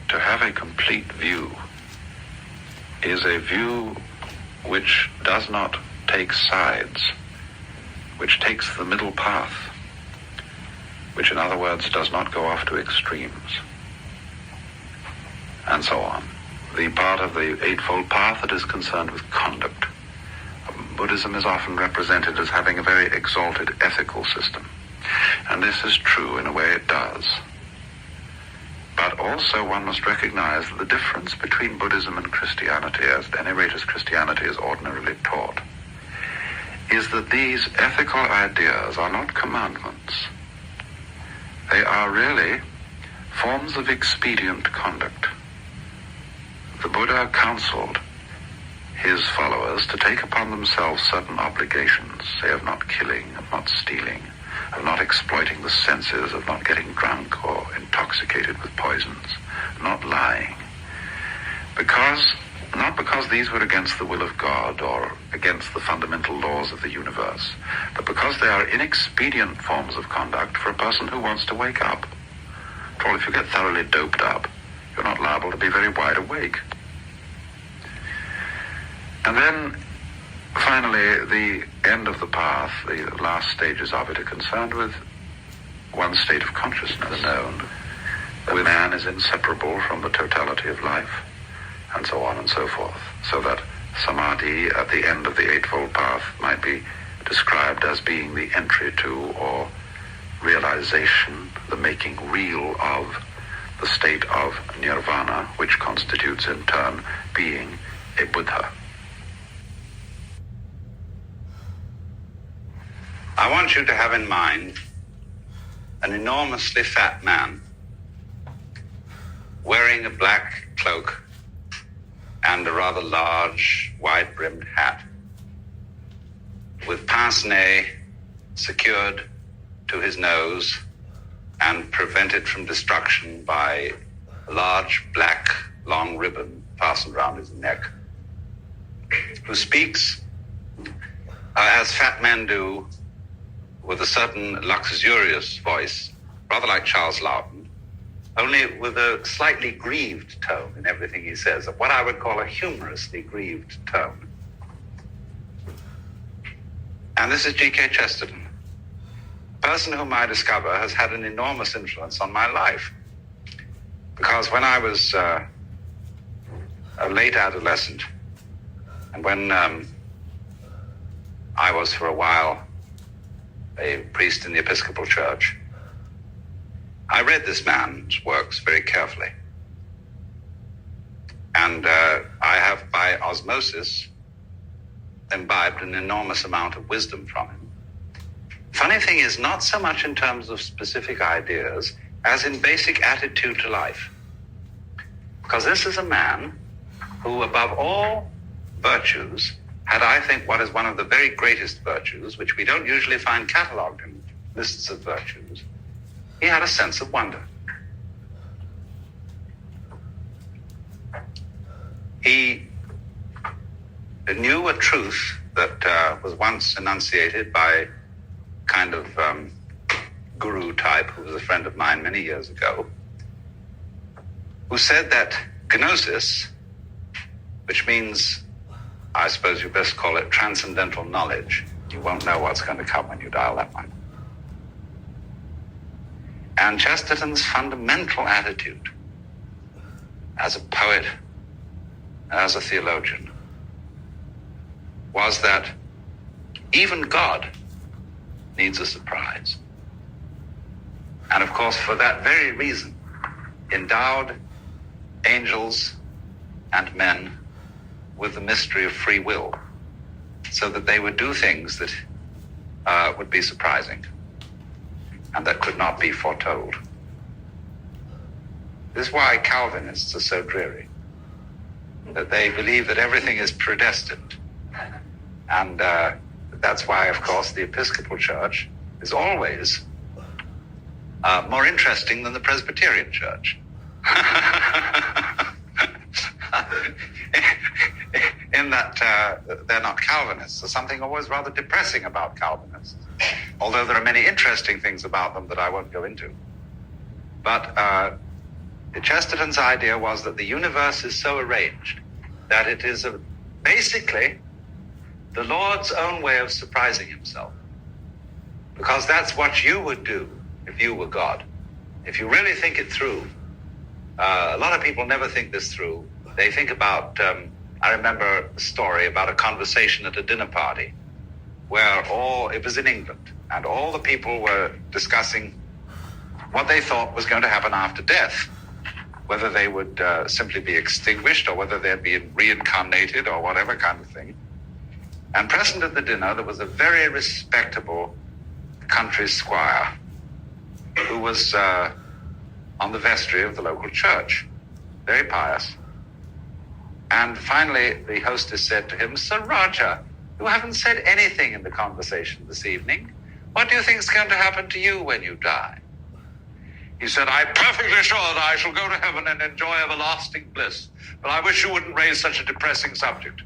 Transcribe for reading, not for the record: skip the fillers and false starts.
To have a complete view is a view which does not take sides, which takes the middle path, which in other words does not go off to extremes, and so on. The part of the Eightfold Path that is concerned with conduct. Buddhism is often represented as having a very exalted ethical system, and this is true in a way it does. But also one must recognize that the difference between Buddhism and Christianity, at any rate as Christianity is ordinarily taught, is that these ethical ideas are not commandments. They are really forms of expedient conduct. The Buddha counseled his followers to take upon themselves certain obligations, say of not killing, of not stealing, of not exploiting the senses, of not getting drunk or intoxicated with poisons, not lying. Not because these were against the will of God or against the fundamental laws of the universe, but because they are inexpedient forms of conduct for a person who wants to wake up. After all, if you get thoroughly doped up, you're not liable to be very wide awake. And then, finally, the end of the path, the last stages of it, are concerned with one state of consciousness known, where man is inseparable from the totality of life, and so on and so forth, so that samadhi at the end of the Eightfold Path might be described as being the entry to or realization, the making real of the state of nirvana, which constitutes in turn being a Buddha. I want you to have in mind an enormously fat man wearing a black cloak and a rather large, wide-brimmed hat, with pince-nez secured to his nose and prevented from destruction by a large, black, long ribbon fastened around his neck, who speaks, as fat men do, with a certain luxurious voice, rather like Charles Loudon, only with a slightly grieved tone in everything he says, what I would call a humorously grieved tone. And this is G.K. Chesterton, a person whom I discover has had an enormous influence on my life. Because when I was a late adolescent, and when I was for a while a priest in the Episcopal Church, I read this man's works very carefully. And I have, by osmosis, imbibed an enormous amount of wisdom from him. Funny thing is, not so much in terms of specific ideas as in basic attitude to life. Because this is a man who, above all virtues, had, I think, what is one of the very greatest virtues, which we don't usually find catalogued in lists of virtues. He had a sense of wonder. He knew a truth that was once enunciated by a kind of guru type who was a friend of mine many years ago, who said that gnosis, which means, I suppose you best call it transcendental knowledge. You won't know what's going to come when you dial that one. And Chesterton's fundamental attitude as a poet, as a theologian, was that even God needs a surprise. And of course, for that very reason, endowed angels and men with the mystery of free will, so that they would do things that would be surprising and that could not be foretold. This is why Calvinists are so dreary, that they believe that everything is predestined. And that's why, of course, the Episcopal Church is always more interesting than the Presbyterian Church. In that they're not Calvinists. There's something always rather depressing about Calvinists, although there are many interesting things about them that I won't go into. But Chesterton's idea was that the universe is so arranged that it is basically the Lord's own way of surprising himself. Because that's what you would do if you were God. If you really think it through, a lot of people never think this through. They think about, I remember a story about a conversation at a dinner party where it was in England, and all the people were discussing what they thought was going to happen after death, whether they would simply be extinguished or whether they'd be reincarnated or whatever kind of thing. And present at the dinner, there was a very respectable country squire who was on the vestry of the local church, very pious. And finally, the hostess said to him, "Sir Roger, you haven't said anything in the conversation this evening. What do you think is going to happen to you when you die?" He said, "I'm perfectly sure that I shall go to heaven and enjoy everlasting bliss, but I wish you wouldn't raise such a depressing subject."